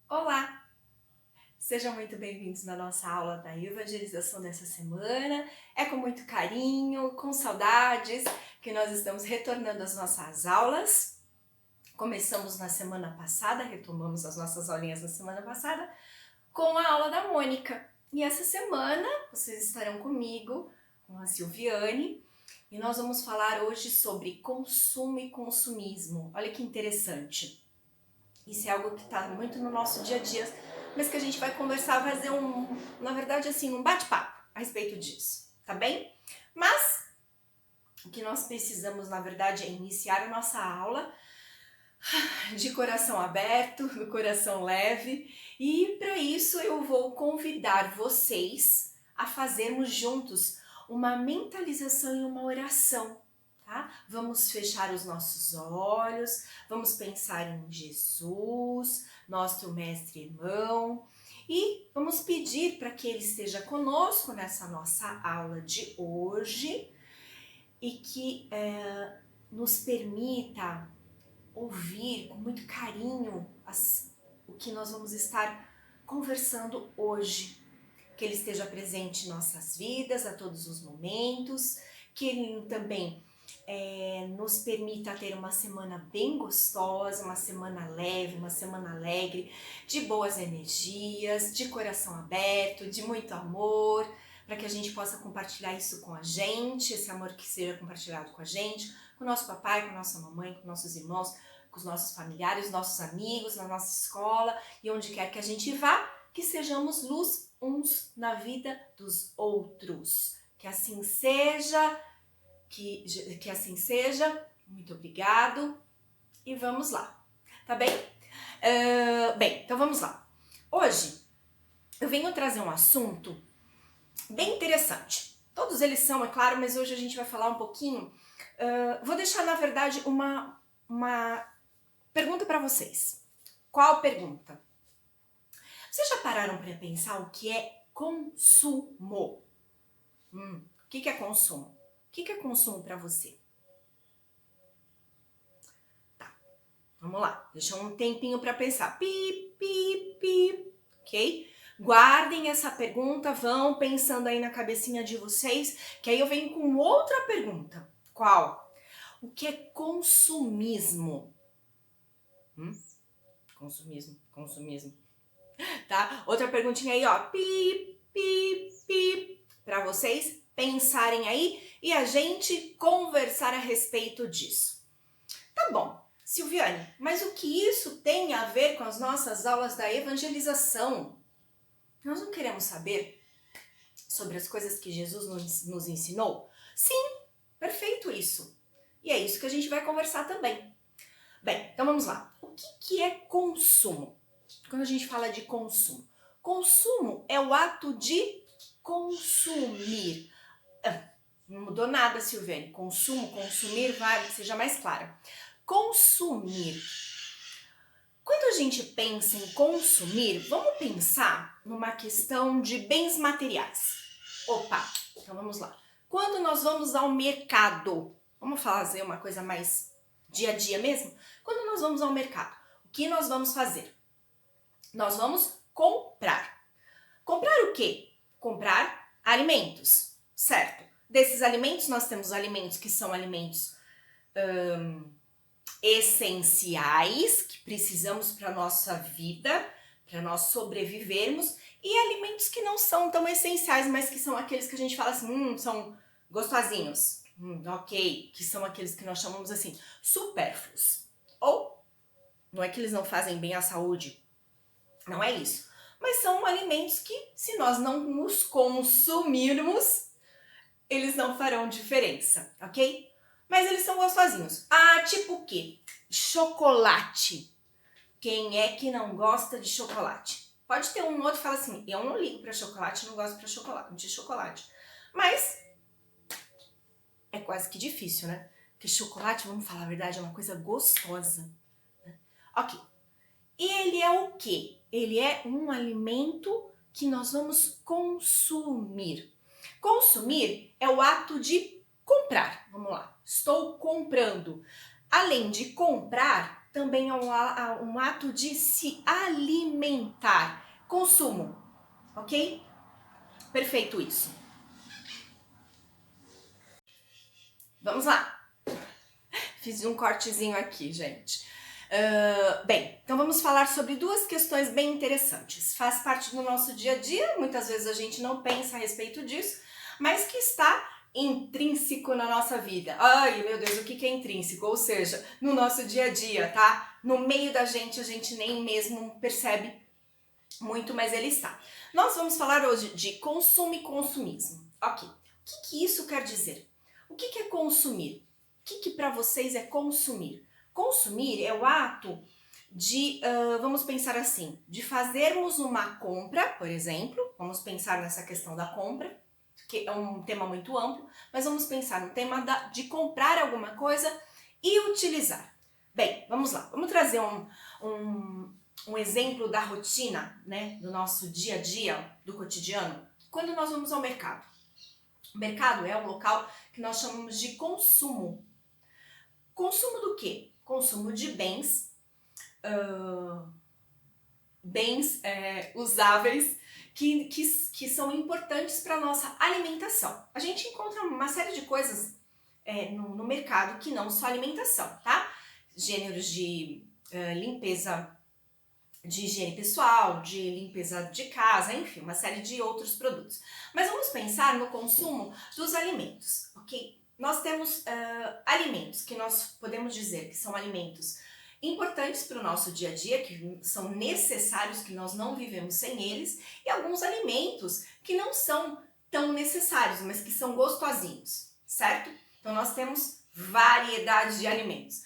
Olá! Sejam muito bem-vindos na nossa aula da evangelização dessa semana. É com muito carinho, com saudades, que nós estamos retornando às nossas aulas. Começamos na semana passada, retomamos as nossas aulinhas na semana passada, com a aula da Mônica. E essa semana vocês estarão comigo, com a Silviane, e nós vamos falar hoje sobre consumo e consumismo. Olha que interessante. Isso é algo que está muito no nosso dia a dia, mas que a gente vai conversar, fazer na verdade, assim, um bate-papo a respeito disso, tá bem? Mas o que nós precisamos, na verdade, é iniciar a nossa aula de coração aberto, do coração leve, e para isso eu vou convidar vocês a fazermos juntos uma mentalização e uma oração. Tá? Vamos fechar os nossos olhos, vamos pensar em Jesus, nosso mestre irmão, e vamos pedir para que ele esteja conosco nessa nossa aula de hoje e que nos permita ouvir com muito carinho o que nós vamos estar conversando hoje. Que ele esteja presente em nossas vidas a todos os momentos, que ele também nos permita ter uma semana bem gostosa, uma semana leve, uma semana alegre, de boas energias, de coração aberto, de muito amor, para que a gente possa compartilhar isso com a gente, esse amor que seja compartilhado com a gente, com o nosso papai, com a nossa mamãe, com nossos irmãos, com os nossos familiares, nossos amigos, na nossa escola e onde quer que a gente vá, que sejamos luz uns na vida dos outros. Que assim seja, que assim seja. Muito obrigado e vamos lá, tá bem? Bem, então vamos lá. Hoje eu venho trazer um assunto bem interessante. Todos eles são, é claro, mas hoje a gente vai falar um pouquinho. Vou deixar, na verdade, uma pergunta para vocês. Qual pergunta? Vocês já pararam para pensar o que é consumo? O que é consumo? O que é consumo para você? Tá, vamos lá. Deixa um tempinho para pensar. Pi, pi, pi. Ok? Guardem essa pergunta, vão pensando aí na cabecinha de vocês, que aí eu venho com outra pergunta. Qual? O que é consumismo? Consumismo. Tá? Outra perguntinha aí, ó. Pi, pi, pi. Para vocês pensarem aí e a gente conversar a respeito disso. Tá bom, Silviane, mas o que isso tem a ver com as nossas aulas da evangelização? Nós não queremos saber sobre as coisas que Jesus nos ensinou? Sim, perfeito isso. E é isso que a gente vai conversar também. Bem, então vamos lá. O que é consumo? Quando a gente fala de consumo. Consumo é o ato de consumir. Não mudou nada, Silviane. Consumo, consumir, vai, seja mais clara. Consumir. Quando a gente pensa em consumir, vamos pensar numa questão de bens materiais. Opa, então vamos lá. Quando nós vamos ao mercado, vamos fazer uma coisa mais dia a dia mesmo? Quando nós vamos ao mercado, o que nós vamos fazer? Nós vamos comprar. Comprar o quê? Comprar alimentos, certo? Desses alimentos, nós temos alimentos que são alimentos essenciais, que precisamos para a nossa vida, para nós sobrevivermos, e alimentos que não são tão essenciais, mas que são aqueles que a gente fala assim, são gostosinhos, ok, que são aqueles que nós chamamos assim, supérfluos. Ou, não é que eles não fazem bem à saúde, não é isso, mas são alimentos que, se nós não os consumirmos, eles não farão diferença, ok? Mas eles são gostosinhos. Ah, tipo o quê? Chocolate. Quem é que não gosta de chocolate? Pode ter um outro que fala assim, eu não ligo para chocolate, não gosto de chocolate. Mas é quase que difícil, né? Porque chocolate, vamos falar a verdade, é uma coisa gostosa. Ok. E ele é o quê? Ele é um alimento que nós vamos consumir. Consumir é o ato de comprar. Vamos lá. Estou comprando. Além de comprar, também é um ato de se alimentar. Consumo, ok? Perfeito isso. Vamos lá. Fiz um cortezinho aqui, gente. Bem, então vamos falar sobre duas questões bem interessantes. Faz parte do nosso dia a dia, muitas vezes a gente não pensa a respeito disso, mas que está intrínseco na nossa vida. Ai, meu Deus, o que é intrínseco? Ou seja, no nosso dia a dia, tá? No meio da gente, a gente nem mesmo percebe muito, mas ele está. Nós vamos falar hoje de consumo e consumismo. Ok, o que isso quer dizer? O que é consumir? O que para vocês é consumir? Consumir é o ato de, vamos pensar assim, de fazermos uma compra, por exemplo, vamos pensar nessa questão da compra, que é um tema muito amplo, mas vamos pensar no tema de comprar alguma coisa e utilizar. Bem, vamos lá, vamos trazer um exemplo da rotina, né, do nosso dia a dia, do cotidiano, quando nós vamos ao mercado. O mercado é um local que nós chamamos de consumo. Consumo do quê? Consumo de bens, usáveis, que são importantes para a nossa alimentação. A gente encontra uma série de coisas no mercado que não só alimentação, tá? Gêneros de limpeza, de higiene pessoal, de limpeza de casa, enfim, uma série de outros produtos. Mas vamos pensar no consumo dos alimentos, ok? Nós temos alimentos que nós podemos dizer que são alimentos importantes para o nosso dia a dia, que são necessários, que nós não vivemos sem eles, e alguns alimentos que não são tão necessários, mas que são gostosinhos, certo? Então nós temos variedade de alimentos.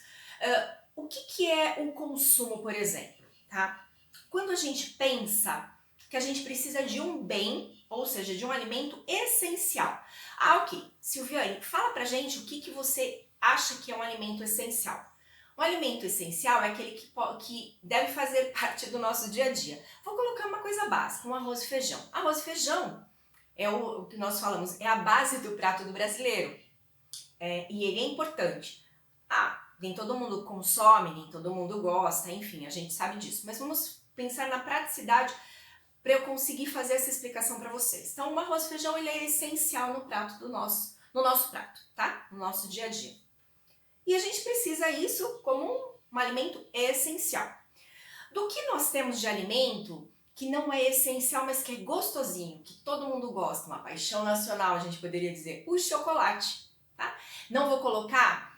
O que é o consumo, por exemplo, tá? Quando a gente pensa que a gente precisa de um bem, ou seja, de um alimento essencial. Ah, ok. Silviane, fala pra gente o que você acha que é um alimento essencial. Um alimento essencial é aquele que deve fazer parte do nosso dia a dia. Vou colocar uma coisa básica, um arroz e feijão. Arroz e feijão é o que nós falamos, é a base do prato do brasileiro. E ele é importante. Nem todo mundo consome, nem todo mundo gosta, enfim, a gente sabe disso. Mas vamos pensar na praticidade para eu conseguir fazer essa explicação para vocês. Então, o arroz e feijão ele é essencial no nosso prato, tá? No nosso dia a dia. E a gente precisa isso como um alimento essencial. Do que nós temos de alimento que não é essencial, mas que é gostosinho, que todo mundo gosta, uma paixão nacional, a gente poderia dizer, o chocolate, tá? Não vou colocar,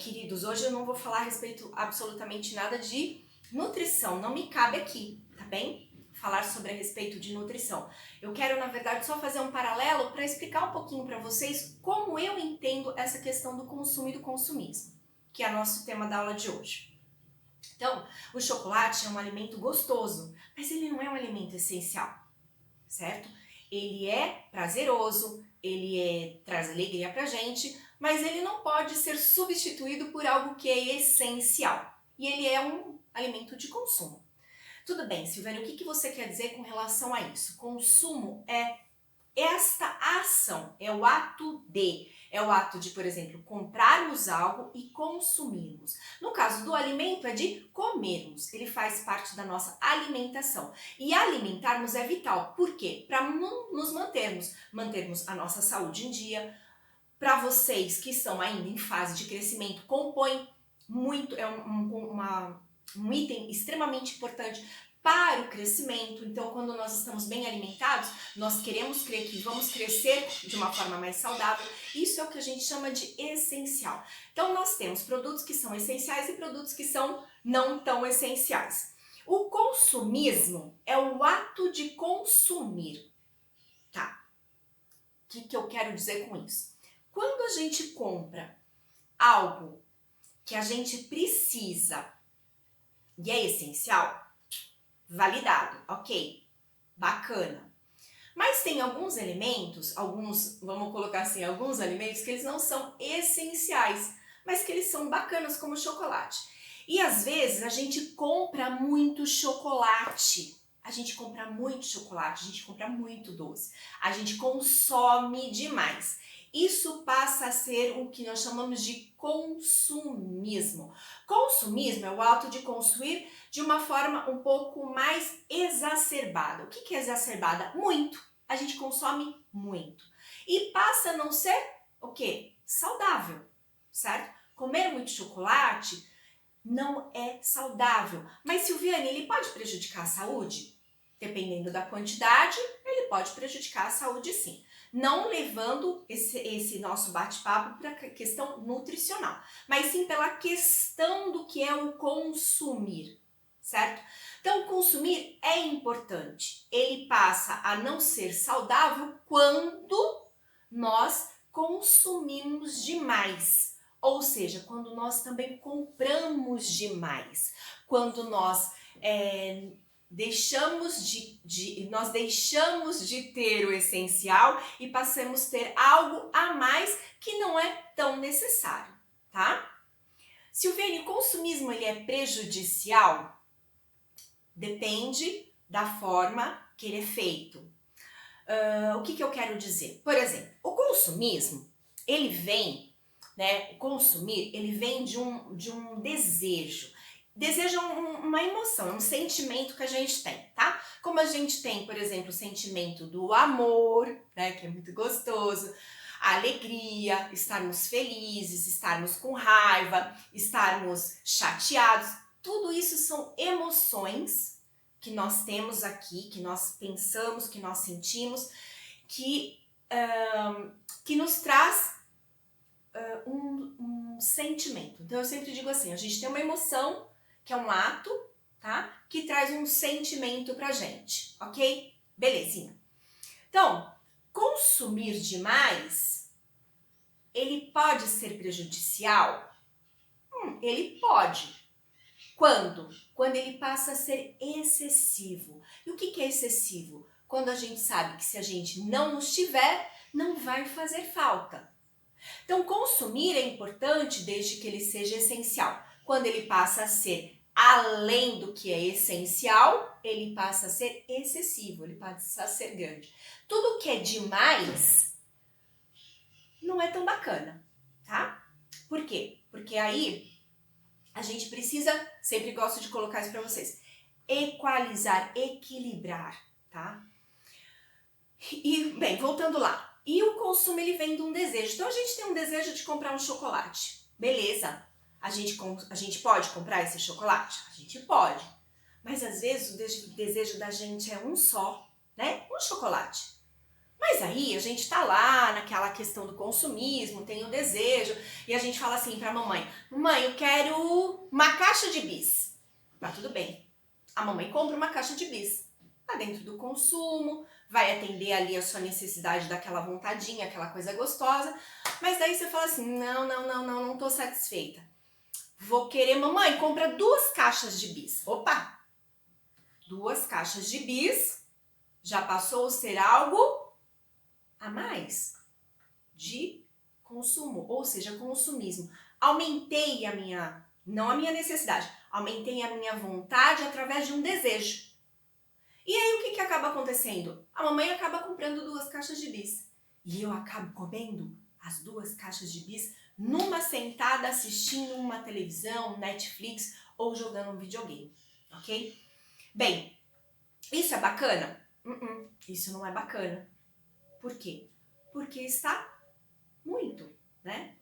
queridos, hoje eu não vou falar a respeito absolutamente nada de nutrição, não me cabe aqui, tá bem? Falar sobre a respeito de nutrição. Eu quero, na verdade, só fazer um paralelo para explicar um pouquinho para vocês como eu entendo essa questão do consumo e do consumismo, que é o nosso tema da aula de hoje. Então, o chocolate é um alimento gostoso, mas ele não é um alimento essencial, certo? Ele é prazeroso, ele traz alegria pra gente, mas ele não pode ser substituído por algo que é essencial. E ele é um alimento de consumo. Tudo bem, Silvânia, o que você quer dizer com relação a isso? Consumo é esta ação, é o ato de, por exemplo, comprarmos algo e consumirmos. No caso do alimento é de comermos, ele faz parte da nossa alimentação. E alimentarmos é vital, por quê? Para nos mantermos a nossa saúde em dia. Para vocês que estão ainda em fase de crescimento, compõe muito, é um item extremamente importante para o crescimento. Então, quando nós estamos bem alimentados, nós queremos crer que vamos crescer de uma forma mais saudável. Isso é o que a gente chama de essencial. Então, nós temos produtos que são essenciais e produtos que são não tão essenciais. O consumismo é o ato de consumir, tá? O que eu quero dizer com isso? Quando a gente compra algo que a gente precisa e é essencial, validado, ok, bacana. Mas tem alguns elementos, vamos colocar assim, alguns alimentos que eles não são essenciais, mas que eles são bacanas, como o chocolate. E às vezes a gente compra muito chocolate. A gente compra muito chocolate, a gente compra muito doce. A gente consome demais. isso passa a ser o que nós chamamos de consumismo. Consumismo é o ato de consumir de uma forma um pouco mais exacerbada. O que é exacerbada? Muito. A gente consome muito. E passa a não ser o quê? Saudável, certo? Comer muito chocolate não é saudável. Mas, Silviane, ele pode prejudicar a saúde? Dependendo da quantidade, ele pode prejudicar a saúde sim. Não levando esse nosso bate-papo para a questão nutricional, mas sim pela questão do que é o consumir, certo? Então, consumir é importante. Ele passa a não ser saudável quando nós consumimos demais. Ou seja, quando nós também compramos demais, quando nós deixamos de ter o essencial e passamos a ter algo a mais que não é tão necessário, tá? Silviane, o consumismo ele é prejudicial? Depende da forma que ele é feito. O que eu quero dizer? Por exemplo, o consumismo, ele vem, né? O consumir, ele vem de um desejo. Desejo é uma emoção, é um sentimento que a gente tem, tá? Como a gente tem, por exemplo, o sentimento do amor, né? Que é muito gostoso, a alegria, estarmos felizes, estarmos com raiva, estarmos chateados. Tudo isso são emoções que nós temos aqui, que nós pensamos, que nós sentimos, que nos traz um sentimento. Então eu sempre digo assim, a gente tem uma emoção, que é um ato, tá? Que traz um sentimento pra gente, ok? Belezinha. Então, consumir demais, ele pode ser prejudicial? Ele pode. Quando? Quando ele passa a ser excessivo. E o que é excessivo? Quando a gente sabe que se a gente não os tiver, não vai fazer falta. Então, consumir é importante desde que ele seja essencial. Quando ele passa a ser além do que é essencial, ele passa a ser excessivo, ele passa a ser grande. Tudo que é demais não é tão bacana, tá? Por quê? Porque aí a gente precisa, sempre gosto de colocar isso para vocês, equalizar, equilibrar, tá? E, bem, voltando lá. E o consumo, ele vem de um desejo. Então, a gente tem um desejo de comprar um chocolate. Beleza. A gente pode comprar esse chocolate? A gente pode. Mas, às vezes, o desejo da gente é um só, né? Um chocolate. Mas aí, a gente tá lá naquela questão do consumismo, tem o desejo, e a gente fala assim pra mamãe, mamãe, eu quero uma caixa de bis. Tá tudo bem. A mamãe compra uma caixa de bis. Tá dentro do consumo, vai atender ali a sua necessidade daquela vontadinha, aquela coisa gostosa. Mas daí você fala assim, não tô satisfeita. Vou querer, mamãe, compra 2 caixas de bis. Opa! 2 caixas de bis já passou a ser algo a mais de consumo, ou seja, consumismo. Aumentei não a minha necessidade, aumentei a minha vontade através de um desejo. E aí o que acaba acontecendo? A mamãe acaba comprando 2 caixas de bis. E eu acabo comendo as 2 caixas de bis numa sentada assistindo uma televisão, Netflix ou jogando um videogame, ok? Bem, isso é bacana? Isso não é bacana. Por quê? Porque está muito, né?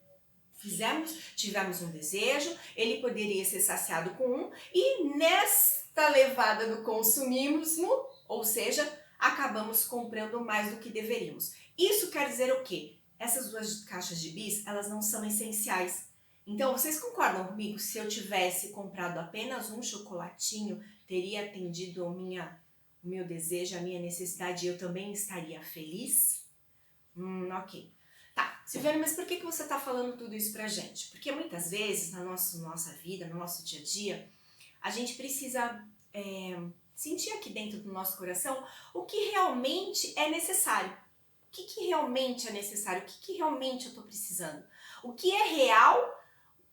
Tivemos um desejo, ele poderia ser saciado com um, e nesta levada do consumismo, ou seja, acabamos comprando mais do que deveríamos. Isso quer dizer o quê? Essas 2 caixas de bis, elas não são essenciais. Então, vocês concordam comigo? Se eu tivesse comprado apenas um chocolatinho, teria atendido o meu desejo, a minha necessidade, e eu também estaria feliz? Ok. Tá, Silviane, mas por que você está falando tudo isso pra gente? Porque muitas vezes na nossa vida, no nosso dia a dia, a gente precisa sentir aqui dentro do nosso coração o que realmente é necessário. O que realmente é necessário? O que realmente eu estou precisando? O que é real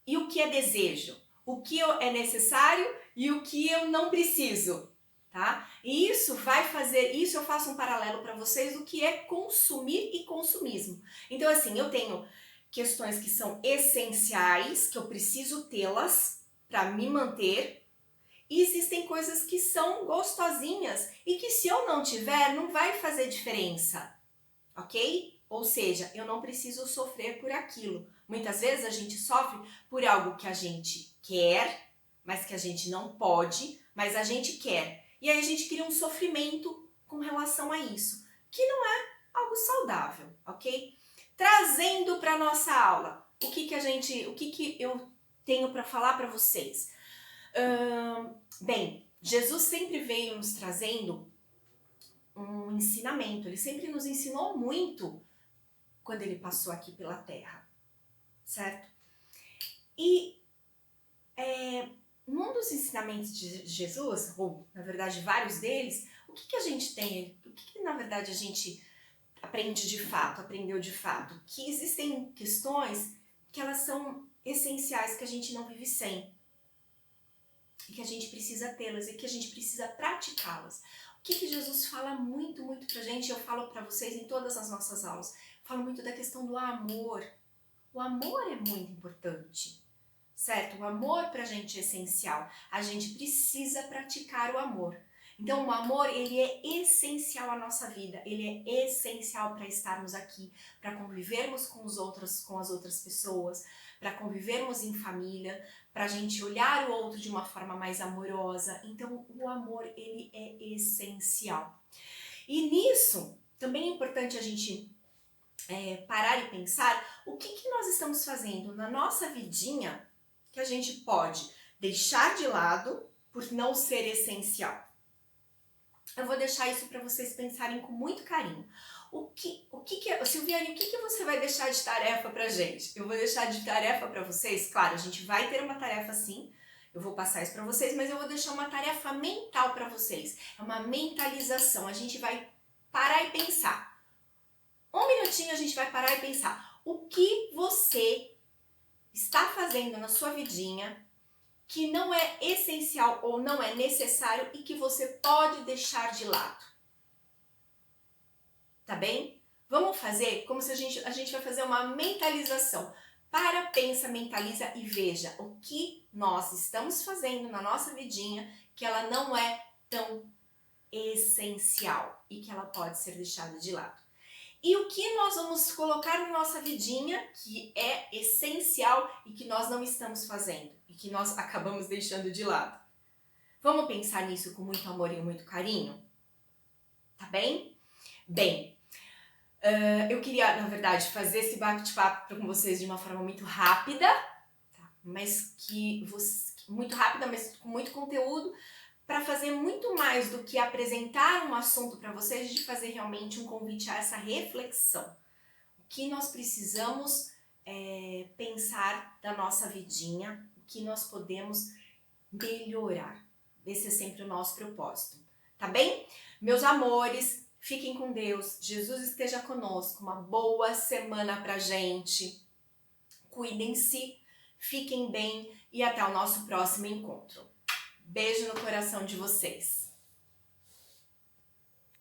e o que é desejo? O que é necessário e o que eu não preciso? tá? E isso eu faço um paralelo para vocês do que é consumir e consumismo. Então, assim, eu tenho questões que são essenciais, que eu preciso tê-las para me manter, e existem coisas que são gostosinhas e que se eu não tiver, não vai fazer diferença, ok? Ou seja, eu não preciso sofrer por aquilo. Muitas vezes a gente sofre por algo que a gente quer, mas que a gente não pode, mas a gente quer. E aí a gente cria um sofrimento com relação a isso, que não é algo saudável, ok? Trazendo para nossa aula, o que eu tenho para falar para vocês? Bem, Jesus sempre veio nos trazendo um ensinamento, ele sempre nos ensinou muito quando ele passou aqui pela Terra, certo? E num dos ensinamentos de Jesus, ou na verdade vários deles, o que a gente tem, o que na verdade a gente aprende de fato, aprendeu de fato? Que existem questões que elas são essenciais, que a gente não vive sem. E que a gente precisa tê-las e que a gente precisa praticá-las. O que Jesus fala muito pra gente, eu falo para vocês em todas as nossas aulas, falo muito da questão do amor. O amor é muito importante, certo? O amor pra gente é essencial. A gente precisa praticar o amor. Então o amor, ele é essencial à nossa vida, ele é essencial para estarmos aqui, para convivermos com as outras pessoas, para convivermos em família, para a gente olhar o outro de uma forma mais amorosa. Então o amor, ele é essencial. E nisso, também é importante a gente parar e pensar o que nós estamos fazendo na nossa vidinha que a gente pode deixar de lado por não ser essencial. Eu vou deixar isso para vocês pensarem com muito carinho. Silviane, o que você vai deixar de tarefa pra gente? Eu vou deixar de tarefa para vocês, claro, a gente vai ter uma tarefa sim, eu vou passar isso para vocês, mas eu vou deixar uma tarefa mental para vocês. É uma mentalização, a gente vai parar e pensar. Um minutinho a gente vai parar e pensar. O que você está fazendo na sua vidinha que não é essencial ou não é necessário e que você pode deixar de lado. Tá bem? Vamos fazer como se a gente vai fazer uma mentalização. Para, pensa, mentaliza e veja o que nós estamos fazendo na nossa vidinha que ela não é tão essencial e que ela pode ser deixada de lado. E o que nós vamos colocar na nossa vidinha que é essencial e que nós não estamos fazendo e que nós acabamos deixando de lado. Vamos pensar nisso com muito amor e muito carinho? Tá bem? Bem, eu queria, na verdade, fazer esse bate-papo com vocês de uma forma muito rápida, tá? Muito rápida, mas com muito conteúdo, para fazer muito mais do que apresentar um assunto para vocês, de fazer realmente um convite a essa reflexão. O que nós precisamos pensar da nossa vidinha, o que nós podemos melhorar. Esse é sempre o nosso propósito, tá bem? Meus amores, fiquem com Deus, Jesus esteja conosco, uma boa semana pra gente, cuidem-se, fiquem bem e até o nosso próximo encontro. Beijo no coração de vocês.